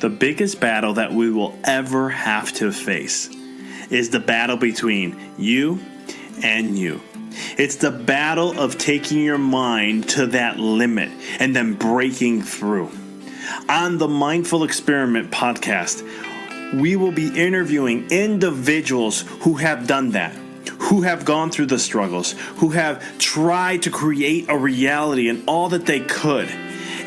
The biggest battle that we will ever have to face is the battle between you and you. It's the battle of taking your mind to that limit and then breaking through. On the Mindful Experiment podcast, we will be interviewing individuals who have done that, who have gone through the struggles, who have tried to create a reality and all that they could.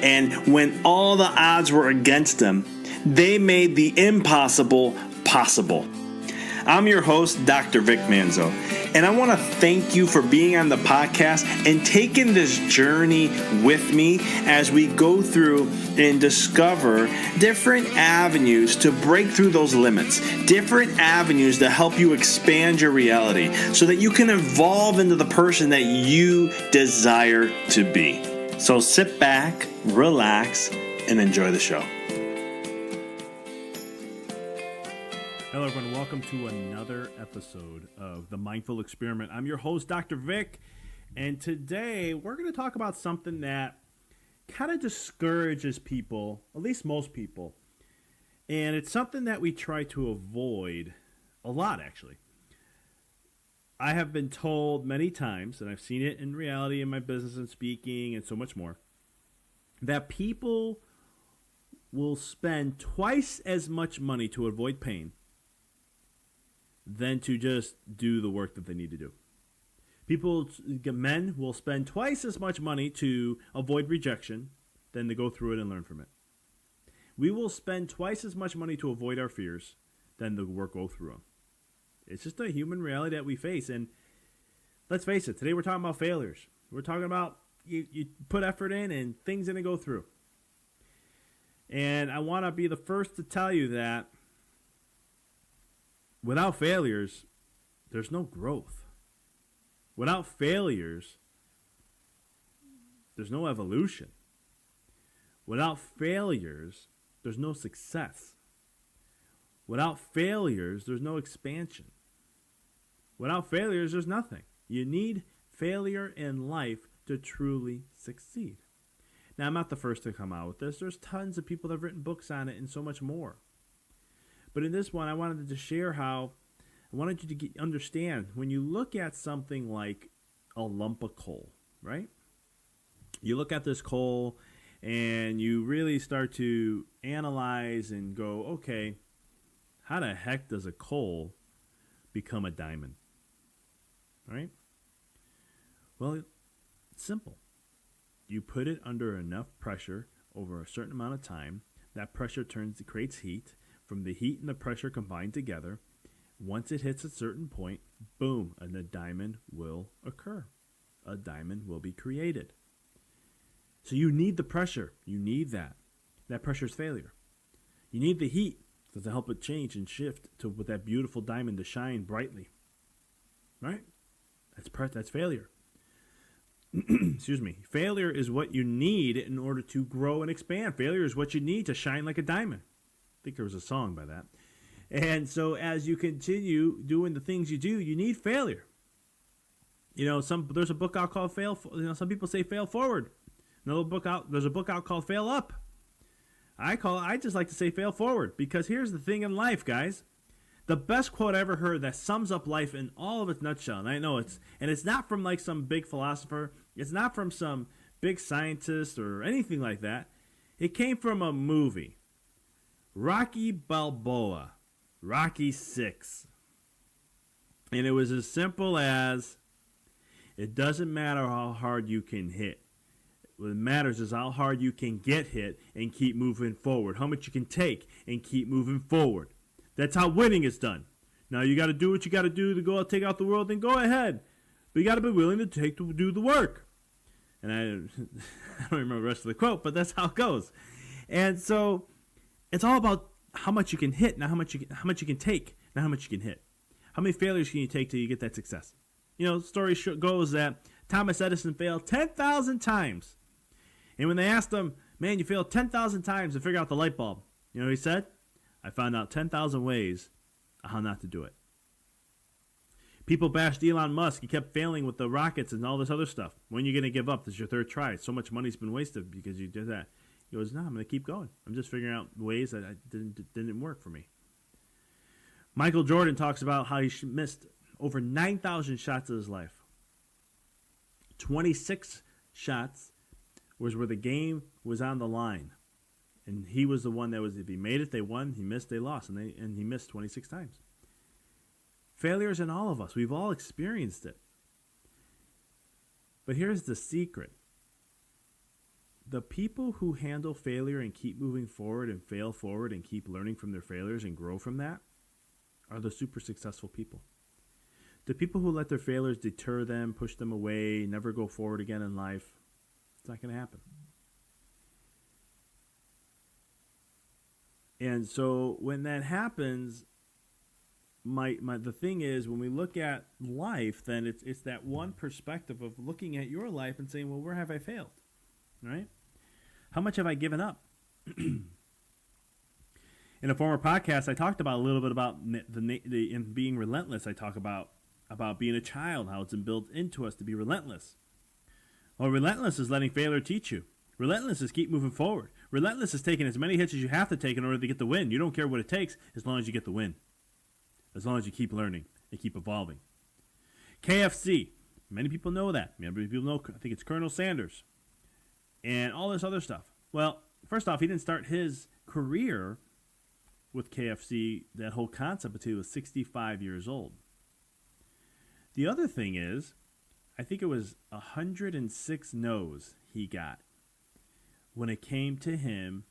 And when all the odds were against them, they made the impossible possible. I'm your host, Dr. Vic Manzo, and I want to thank you for being on the podcast and taking this journey with me as we go through and discover different avenues to break through those limits, different avenues to help you expand your reality so that you can evolve into the person that you desire to be. So sit back, relax, and enjoy the show. Hello, everyone. Welcome to another episode of The Mindful Experiment. I'm your host, Dr. Vic, and today we're going to talk about something that kind of discourages people, at least most people, and it's something that we try to avoid a lot, actually. I have been told many times, and I've seen it in reality in my business and speaking and so much more, that people will spend twice as much money to avoid pain than to just do the work that they need to do. Men will spend twice as much money to avoid rejection than to go through it and learn from it. We will spend twice as much money to avoid our fears than to go through them. It's just a human reality that we face. And let's face it, today we're talking about failures. We're talking about you put effort in and things didn't go through. And I want to be the first to tell you that without failures, there's no growth. Without failures, there's no evolution. Without failures, there's no success. Without failures, there's no expansion. Without failures, there's nothing. You need failure in life to truly succeed. Now, I'm not the first to come out with this. There's tons of people that have written books on it and so much more. But in this one, I wanted to share how I wanted you to understand when you look at something like a lump of coal, right? You look at this coal and you really start to analyze and go, okay, how the heck does a coal become a diamond? Right? Well, it's simple. You put it under enough pressure over a certain amount of time. That pressure creates heat. From the heat and the pressure combined together, once it hits a certain point, boom, and a diamond will occur. A diamond will be created. So you need the pressure. You need that. That pressure is failure. You need the heat to help it change and shift with that beautiful diamond to shine brightly. Right? That's failure. Excuse me. Failure is what you need in order to grow and expand. Failure is what you need to shine like a diamond. I think there was a song by that. And so as you continue doing the things you do, you need failure. You know, there's a book out called Fail. Some people say Fail Forward. There's a book out called Fail Up. I just like to say Fail Forward, because here's the thing in life, guys. The best quote I ever heard that sums up life in all of its nutshell, and I know it's not from like some big philosopher. It's not from some big scientist or anything like that. It came from a movie. Rocky Balboa, Rocky 6. And it was as simple as, it doesn't matter how hard you can hit. What matters is how hard you can get hit and keep moving forward. How much you can take and keep moving forward. That's how winning is done. Now you got to do what you got to do to go out, take out the world, then go ahead. But you got to be willing to do the work. And I don't remember the rest of the quote, but that's how it goes. And so it's all about how much you can hit, not how much you can take, not how much you can hit. How many failures can you take till you get that success? You know, the story goes that Thomas Edison failed 10,000 times. And when they asked him, man, you failed 10,000 times to figure out the light bulb, you know what he said? I found out 10,000 ways how not to do it. People bashed Elon Musk. He kept failing with the rockets and all this other stuff. When are you going to give up? This is your third try. So much money's been wasted because you did that. He goes, no, I'm going to keep going. I'm just figuring out ways that didn't work for me. Michael Jordan talks about how he missed over 9,000 shots of his life. 26 shots was where the game was on the line. And he was the one that was, if he made it, they won. He missed, they lost. And he missed 26 times. Failures in all of us. We've all experienced it. But here's the secret. The people who handle failure and keep moving forward and fail forward and keep learning from their failures and grow from that are the super successful people. The people who let their failures deter them, push them away, never go forward again in life, it's not going to happen. And so when that happens, the thing is, when we look at life, then it's that one perspective of looking at your life and saying, well, where have I failed? Right? How much have I given up? In a former podcast, I talked about a little bit about in being relentless. I talk about being a child, how it's been built into us to be relentless. Well, relentless is letting failure teach you. Relentless is keep moving forward. Relentless is taking as many hits as you have to take in order to get the win. You don't care what it takes as long as you get the win. As long as you keep learning and keep evolving. KFC. Many people know that. Many people know, I think it's Colonel Sanders. And all this other stuff. Well, first off, he didn't start his career with KFC, that whole concept, until he was 65 years old. The other thing is, I think it was 106 no's he got when it came to him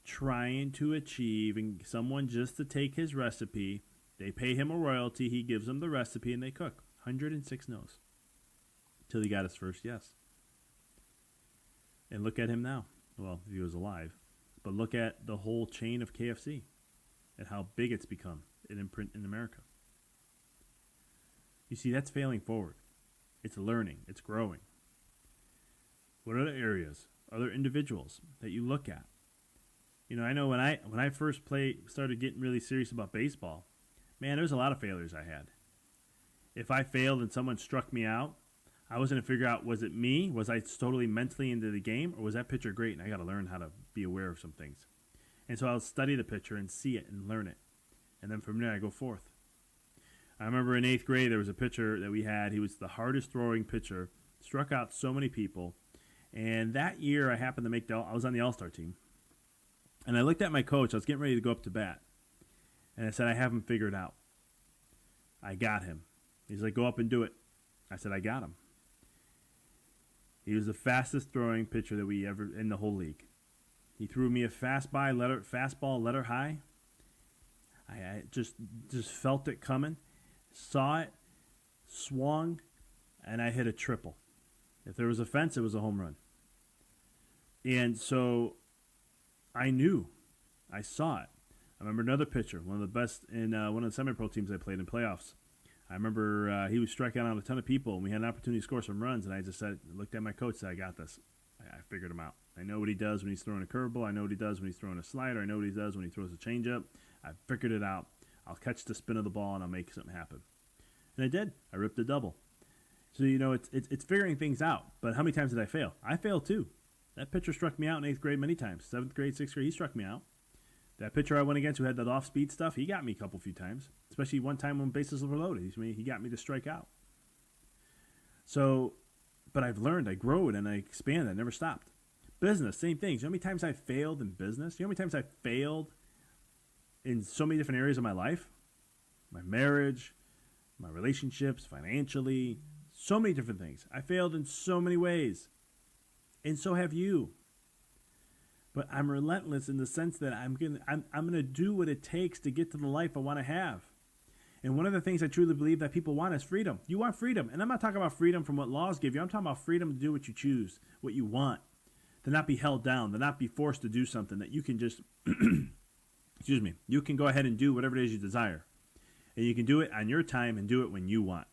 trying to achieve and someone just to take his recipe. They pay him a royalty, he gives them the recipe, and they cook. 106 no's. Till he got his first yes. And look at him now. Well, if he was alive. But look at the whole chain of KFC and how big it's become in imprint in America. You see, that's failing forward. It's learning. It's growing. What other areas, other individuals that you look at? You know, I know when I first started getting really serious about baseball, man, there was a lot of failures I had. If I failed and someone struck me out, I was going to figure out, was it me? Was I totally mentally into the game? Or was that pitcher great and I got to learn how to be aware of some things? And so I'll study the pitcher and see it and learn it. And then from there I go forth. I remember in 8th grade there was a pitcher that we had. He was the hardest throwing pitcher, struck out so many people. And that year I happened to I was on the All-Star team. And I looked at my coach. I was getting ready to go up to bat. And I said, I have him figured out. I got him. He's like, go up and do it. I said, I got him. He was the fastest throwing pitcher that we ever in the whole league. He threw me a fastball, letter high. I just felt it coming, saw it, swung, and I hit a triple. If there was a fence, it was a home run. And so I knew. I saw it. I remember another pitcher, one of the best in one of the semi-pro teams I played in playoffs. I remember he was striking out a ton of people, and we had an opportunity to score some runs, and I just looked at my coach and said, I got this. I figured him out. I know what he does when he's throwing a curveball. I know what he does when he's throwing a slider. I know what he does when he throws a changeup. I figured it out. I'll catch the spin of the ball, and I'll make something happen. And I did. I ripped a double. So, you know, it's figuring things out. But how many times did I fail? I failed, too. That pitcher struck me out in 8th grade many times. 7th grade, 6th grade, he struck me out. That pitcher I went against who had that off-speed stuff, he got me a few times. Especially one time when bases were loaded. He got me to strike out. So, but I've learned, I grow it, and I expand it. I never stopped. Business, same things. You know how many times I failed in business? You know how many times I failed in so many different areas of my life? My marriage, my relationships, financially, so many different things. I failed in so many ways. And so have you. But I'm relentless in the sense that I'm gonna do what it takes to get to the life I want to have. And one of the things I truly believe that people want is freedom. You want freedom. And I'm not talking about freedom from what laws give you. I'm talking about freedom to do what you choose, what you want. To not be held down, to not be forced to do something that you can just, excuse me, you can go ahead and do whatever it is you desire. And you can do it on your time and do it when you want.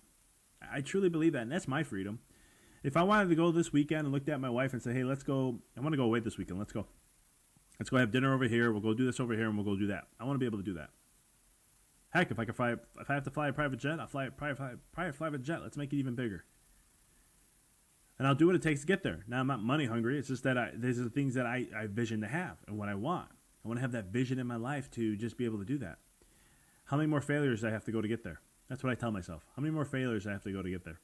I truly believe that, and that's my freedom. If I wanted to go this weekend and looked at my wife and say, hey, let's go, I want to go away this weekend, let's go. Let's go have dinner over here, we'll go do this over here, and we'll go do that. I want to be able to do that. Heck, if I have to fly a private jet, I'll fly a private jet. Let's make it even bigger. And I'll do what it takes to get there. Now, I'm not money hungry. It's just that these are the things that I vision to have and what I want. I want to have that vision in my life to just be able to do that. How many more failures do I have to go to get there? That's what I tell myself. How many more failures do I have to go to get there?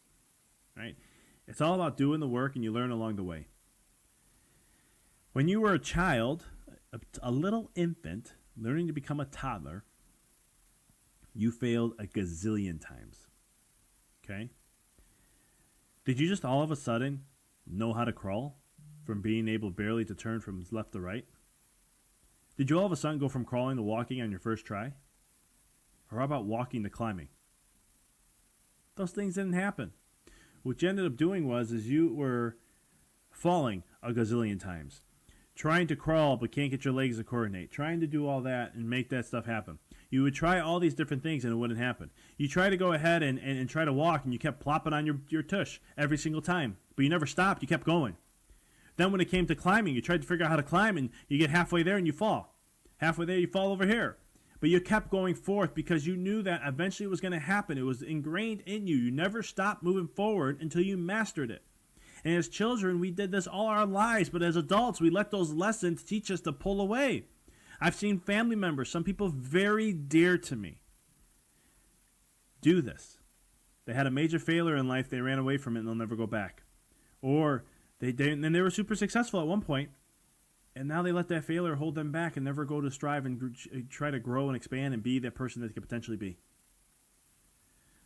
Right? It's all about doing the work, and you learn along the way. When you were a child, a little infant, learning to become a toddler, you failed a gazillion times. Okay? Did you just all of a sudden know how to crawl from being able barely to turn from left to right? Did you all of a sudden go from crawling to walking on your first try? Or how about walking to climbing? Those things didn't happen. What you ended up doing was you were falling a gazillion times. Trying to crawl but can't get your legs to coordinate. Trying to do all that and make that stuff happen. You would try all these different things and it wouldn't happen. You try to go ahead and try to walk and you kept plopping on your tush every single time. But you never stopped. You kept going. Then when it came to climbing, you tried to figure out how to climb and you get halfway there and you fall. Halfway there, you fall over here. But you kept going forth because you knew that eventually it was going to happen. It was ingrained in you. You never stopped moving forward until you mastered it. And as children, we did this all our lives. But as adults, we let those lessons teach us to pull away. I've seen family members, some people very dear to me, do this. They had a major failure in life. They ran away from it and they'll never go back. Or they were super successful at one point. And now they let that failure hold them back and never go to strive and try to grow and expand and be that person that they could potentially be.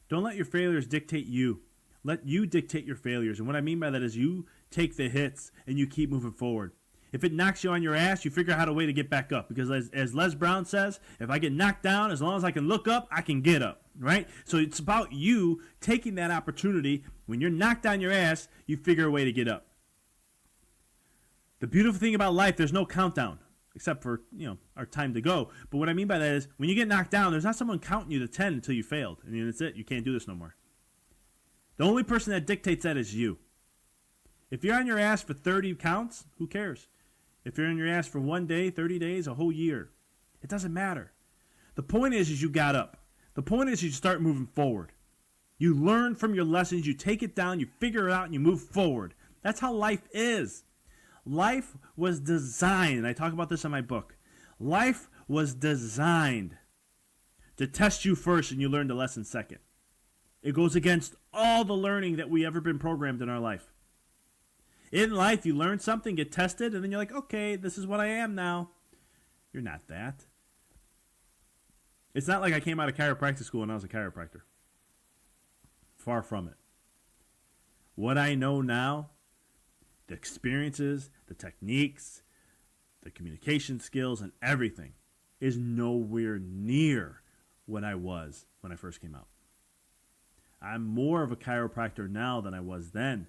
Don't let your failures dictate you. Let you dictate your failures. And what I mean by that is you take the hits and you keep moving forward. If it knocks you on your ass, you figure out a way to get back up. Because as Les Brown says, if I get knocked down, as long as I can look up, I can get up. Right? So it's about you taking that opportunity. When you're knocked on your ass, you figure a way to get up. The beautiful thing about life, there's no countdown, except for, our time to go. But what I mean by that is, when you get knocked down, there's not someone counting you to 10 until you failed. I mean, that's it. You can't do this no more. The only person that dictates that is you. If you're on your ass for 30 counts, who cares? If you're on your ass for 1 day, 30 days, a whole year, it doesn't matter. The point is you got up. The point is you start moving forward. You learn from your lessons, you take it down, you figure it out, and you move forward. That's how life is. Life was designed, and I talk about this in my book. Life was designed to test you first and you learn the lesson second. It goes against all the learning that we ever been programmed in our life. In life, you learn something, get tested, and then you're like, okay, this is what I am now. You're not that. It's not like I came out of chiropractic school and I was a chiropractor. Far from it. What I know now, the experiences, the techniques, the communication skills, and everything is nowhere near what I was when I first came out. I'm more of a chiropractor now than I was then.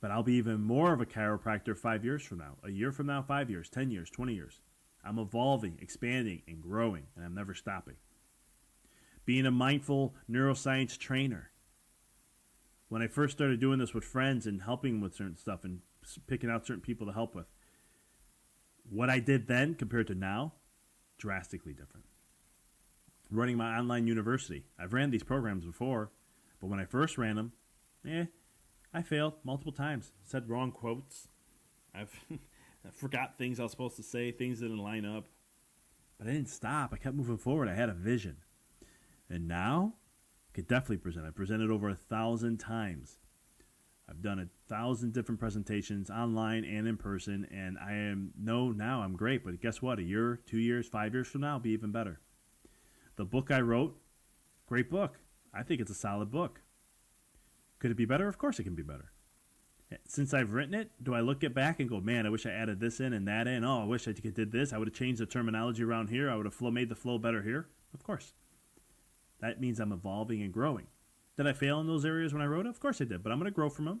But I'll be even more of a chiropractor 5 years from now. A year from now, 5 years, 10 years, 20 years. I'm evolving, expanding, and growing, and I'm never stopping. Being a mindful neuroscience trainer. When I first started doing this with friends and helping with certain stuff and picking out certain people to help with, what I did then compared to now, drastically different. Running my online university. I've ran these programs before, but when I first ran them, I failed multiple times. Said wrong quotes. I forgot things I was supposed to say. Things didn't line up. But I didn't stop. I kept moving forward. I had a vision. And now, I could definitely present. I've presented over 1,000 times. I've done 1,000 different presentations online and in person. And now I'm great. But guess what? A year, 2 years, 5 years from now, I'll be even better. The book I wrote, great book. I think it's a solid book. Could it be better? Of course it can be better. Since I've written it, do I look it back and go, man, I wish I added this in and that in. Oh, I wish I did this. I would have changed the terminology around here. I would have made the flow better here. Of course. That means I'm evolving and growing. Did I fail in those areas when I wrote it? Of course I did, but I'm going to grow from them.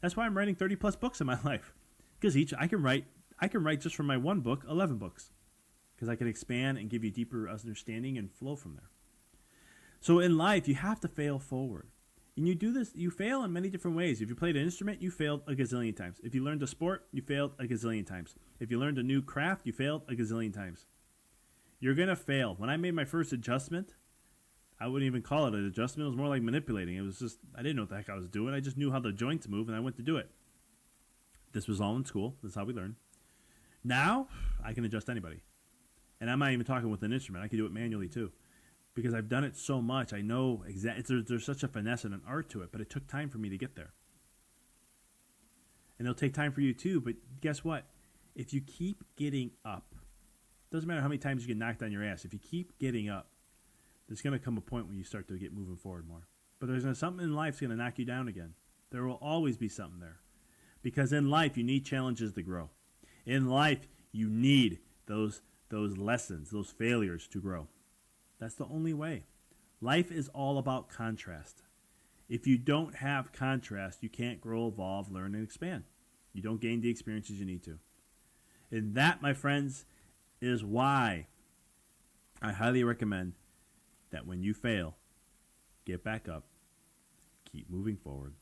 That's why I'm writing 30 plus books in my life. Because I can write just from my one book, 11 books. Because I can expand and give you deeper understanding and flow from there. So in life, you have to fail forward. And you do this, you fail in many different ways. If you played an instrument, you failed a gazillion times. If you learned a sport, you failed a gazillion times. If you learned a new craft, you failed a gazillion times. You're going to fail. When I made my first adjustment, I wouldn't even call it an adjustment. It was more like manipulating. It was just, I didn't know what the heck I was doing. I just knew how the joints move, and I went to do it. This was all in school. This is how we learn. Now, I can adjust anybody. And I'm not even talking with an instrument. I can do it manually, too. Because I've done it so much, I know exactly. There's such a finesse and an art to it, but it took time for me to get there. And it'll take time for you, too. But guess what? If you keep getting up, doesn't matter how many times you get knocked on your ass. If you keep getting up, there's going to come a point when you start to get moving forward more. But there's something in life that's going to knock you down again. There will always be something there. Because in life, you need challenges to grow. In life, you need those lessons, those failures to grow. That's the only way. Life is all about contrast. If you don't have contrast, you can't grow, evolve, learn, and expand. You don't gain the experiences you need to. And that, my friends, is why I highly recommend that when you fail, get back up, keep moving forward,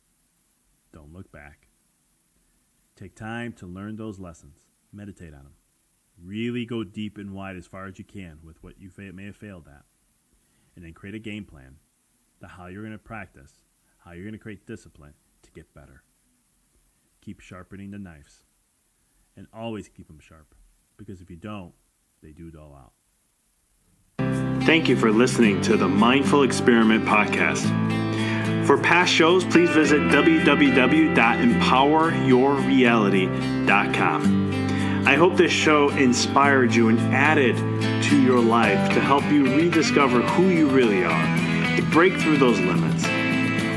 don't look back. Take time to learn those lessons. Meditate on them. Really go deep and wide as far as you can with what you may have failed at. And then create a game plan to how you're going to practice, how you're going to create discipline to get better. Keep sharpening the knives. And always keep them sharp. Because if you don't, they do dull out. Thank you for listening to the Mindful Experiment podcast. For past shows, please visit www.empoweryourreality.com. I hope this show inspired you and added to your life to help you rediscover who you really are, to break through those limits.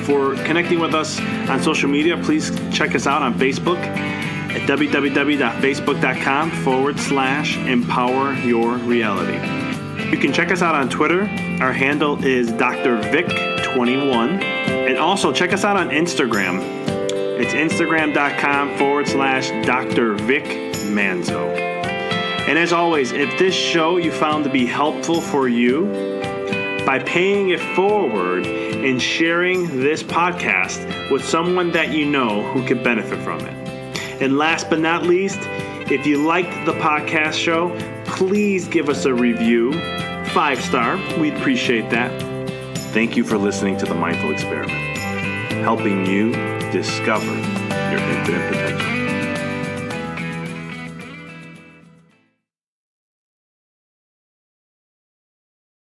For connecting with us on social media, please check us out on Facebook at www.facebook.com/empoweryourreality. You can check us out on Twitter. Our handle is Dr. Vic21. And also check us out on Instagram. It's instagram.com/Dr. Vic Manzo. And as always, if this show you found to be helpful for you, by paying it forward and sharing this podcast with someone that you know who could benefit from it. And last but not least, if you liked the podcast show, please give us a review, 5-star. We'd appreciate that. Thank you for listening to The Mindful Experiment, helping you discover your infinite potential.